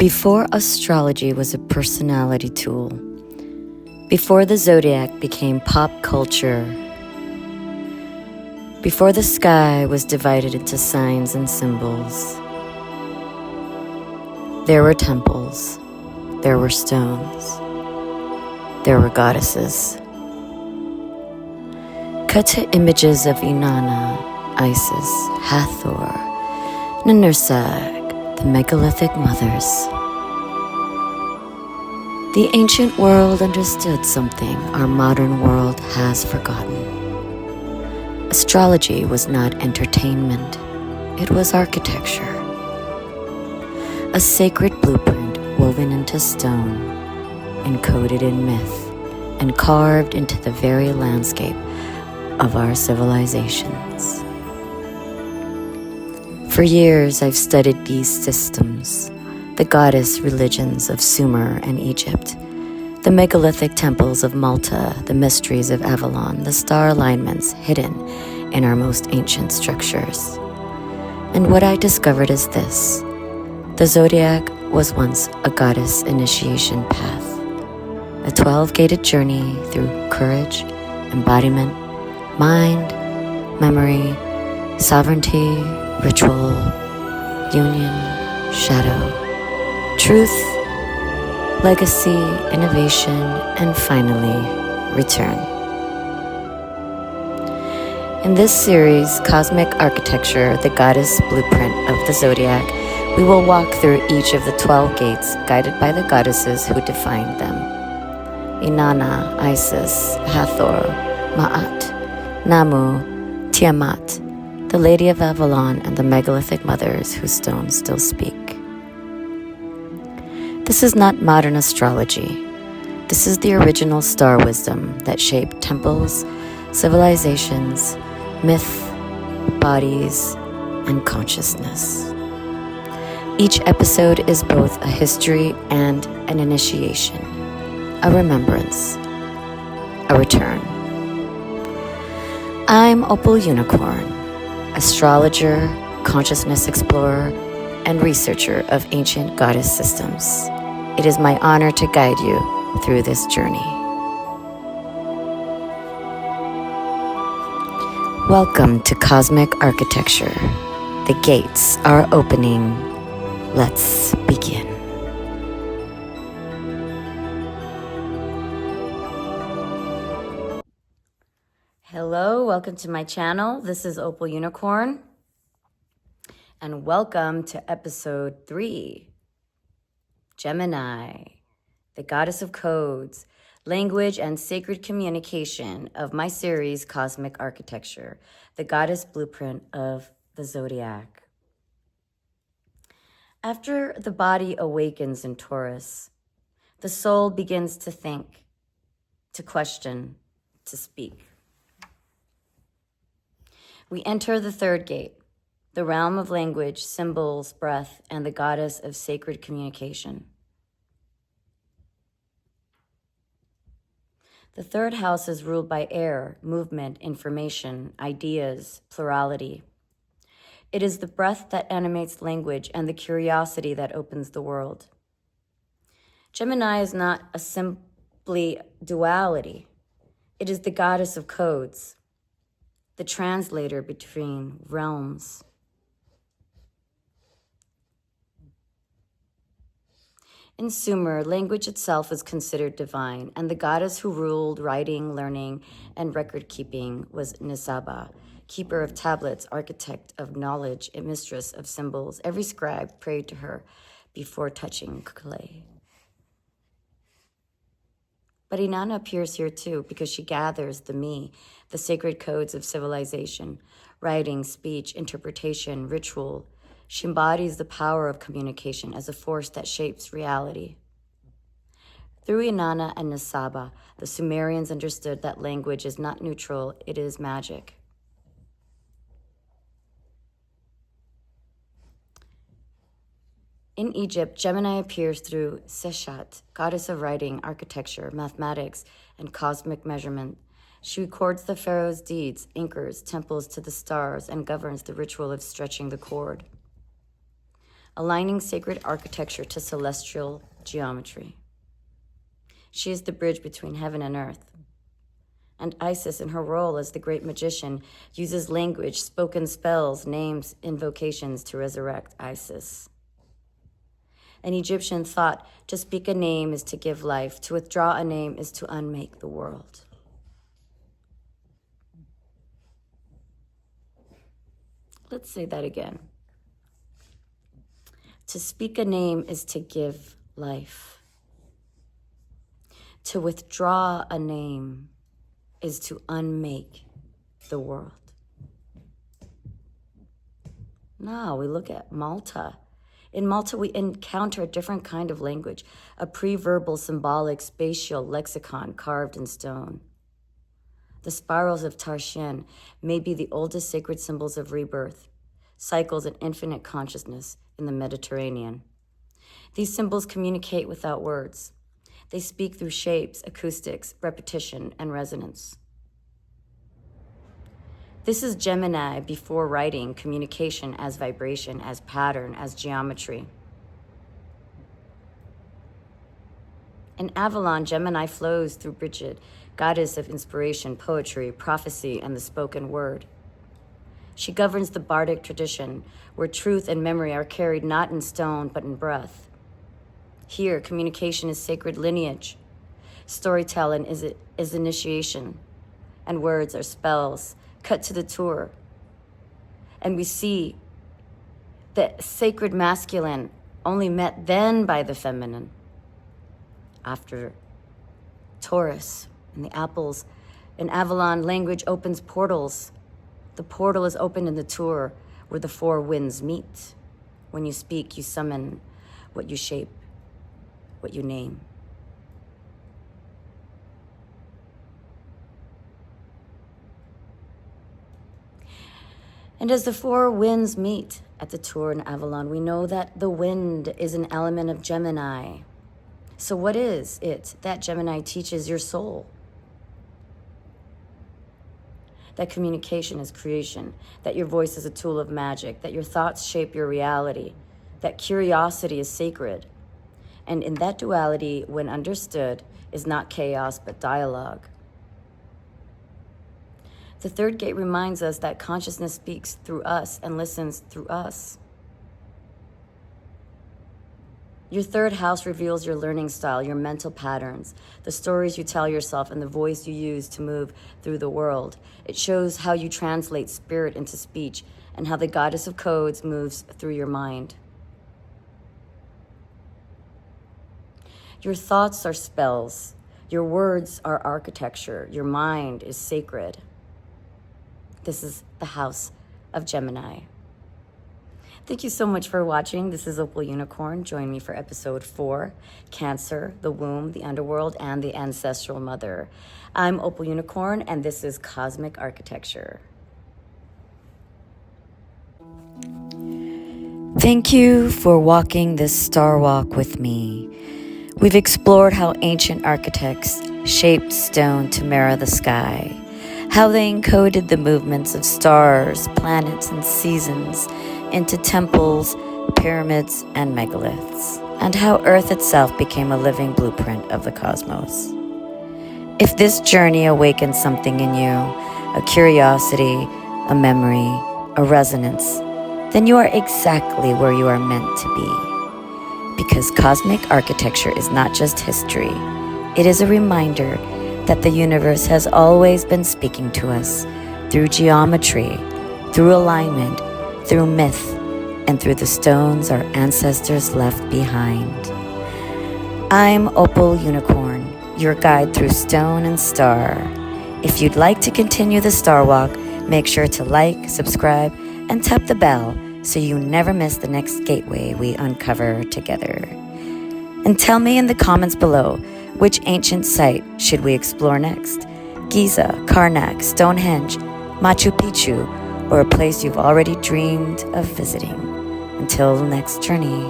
Before astrology was a personality tool, before the zodiac became pop culture, before the sky was divided into signs and symbols, there were temples, there were stones, there were goddesses. Cut to images of Inanna, Isis, Hathor, Ninhursag, the megalithic mothers. The ancient world understood something our modern world has forgotten. Astrology was not entertainment, it was architecture. A sacred blueprint woven into stone, encoded in myth, and carved into the very landscape of our civilizations. For years, I've studied these systems, the goddess religions of Sumer and Egypt, the megalithic temples of Malta, the mysteries of Avalon, the star alignments hidden in our most ancient structures. And what I discovered is this: the zodiac was once a goddess initiation path, a 12-gated journey through courage, embodiment, mind, memory, sovereignty, ritual, union, shadow, truth, legacy, innovation, and finally, return. In this series, Cosmic Architecture, the Goddess Blueprint of the Zodiac, we will walk through each of the 12 gates guided by the goddesses who defined them: Inanna, Isis, Hathor, Ma'at, Namu, Tiamat, the Lady of Avalon, and the megalithic mothers whose stones still speak. This is not modern astrology. This is the original star wisdom that shaped temples, civilizations, myth, bodies, and consciousness. Each episode is both a history and an initiation, a remembrance, a return. I'm Opal Unicorn, astrologer, consciousness explorer, and researcher of ancient goddess systems. It is my honor to guide you through this journey. Welcome to Cosmic Architecture. The gates are opening. Let's begin. Hello, welcome to my channel. This is Opal Unicorn. And welcome to episode 3. Gemini, the goddess of codes, language, and sacred communication of my series, Cosmic Architecture, the goddess blueprint of the zodiac. After the body awakens in Taurus, the soul begins to think, to question, to speak. We enter the third gate, the realm of language, symbols, breath, and the goddess of sacred communication. The third house is ruled by air, movement, information, ideas, plurality. It is the breath that animates language and the curiosity that opens the world. Gemini is not a simply duality. It is the goddess of codes, the translator between realms. In Sumer, language itself was considered divine, and the goddess who ruled writing, learning, and record-keeping was Nisaba, keeper of tablets, architect of knowledge, and mistress of symbols. Every scribe prayed to her before touching clay. But Inanna appears here too, because she gathers the me, the sacred codes of civilization, writing, speech, interpretation, ritual. She embodies the power of communication as a force that shapes reality. Through Inanna and Nisaba, the Sumerians understood that language is not neutral, it is magic. In Egypt, Gemini appears through Seshat, goddess of writing, architecture, mathematics, and cosmic measurement. She records the pharaoh's deeds, anchors temples to the stars, and governs the ritual of stretching the cord. aligning sacred architecture to celestial geometry. She is the bridge between heaven and earth. And Isis, in her role as the great magician, uses language, spoken spells, names, invocations to resurrect Isis. An Egyptian thought to speak a name is to give life, to withdraw a name is to unmake the world. Let's say that again. To speak a name is to give life. To withdraw a name is to unmake the world. Now we look at Malta. In Malta, we encounter a different kind of language, a pre-verbal, symbolic, spatial lexicon carved in stone. The spirals of Tarshian may be the oldest sacred symbols of rebirth, cycles and infinite consciousness in the Mediterranean. These symbols communicate without words. They speak through shapes, acoustics, repetition, and resonance. This is Gemini before writing, communication as vibration, as pattern, as geometry. In Avalon, Gemini flows through Bridget, goddess of inspiration, poetry, prophecy, and the spoken word. She governs the bardic tradition, where truth and memory are carried not in stone, but in breath. Here, communication is sacred lineage. Storytelling is initiation, and words are spells, cut to the tour. And we see the sacred masculine only met then by the feminine. After Taurus and the apples, in Avalon, language opens portals. The portal is opened in the tour where the four winds meet. When you speak, you summon what you shape, what you name. And as the four winds meet at the tour in Avalon, we know that the wind is an element of Gemini. So what is it that Gemini teaches your soul? That communication is creation, that your voice is a tool of magic, that your thoughts shape your reality, that curiosity is sacred. And in that duality, when understood, is not chaos but dialogue. The third gate reminds us that consciousness speaks through us and listens through us. Your third house reveals your learning style, your mental patterns, the stories you tell yourself, and the voice you use to move through the world. It shows how you translate spirit into speech and how the goddess of codes moves through your mind. Your thoughts are spells. Your words are architecture. Your mind is sacred. This is the house of Gemini. Thank you so much for watching. This is Opal Unicorn. Join me for episode 4, Cancer, the Womb, the Underworld, and the Ancestral Mother. I'm Opal Unicorn, and this is Cosmic Architecture. Thank you for walking this star walk with me. We've explored how ancient architects shaped stone to mirror the sky, how they encoded the movements of stars, planets, and seasons into temples, pyramids, and megaliths, and how Earth itself became a living blueprint of the cosmos. If this journey awakens something in you, a curiosity, a memory, a resonance, then you are exactly where you are meant to be. Because cosmic architecture is not just history, it is a reminder that the universe has always been speaking to us through geometry, through alignment, through myth, and through the stones our ancestors left behind. I'm Opal Unicorn, your guide through stone and star. If you'd like to continue the Star Walk, make sure to like, subscribe, and tap the bell so you never miss the next gateway we uncover together. And tell me in the comments below, which ancient site should we explore next? Giza, Karnak, Stonehenge, Machu Picchu, or a place you've already dreamed of visiting. Until next journey,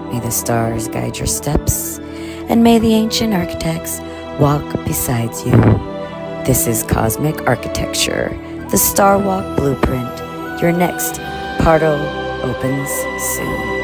may the stars guide your steps, and may the ancient architects walk beside you. This is Cosmic Architecture, the Star Walk Blueprint. Your next portal opens soon.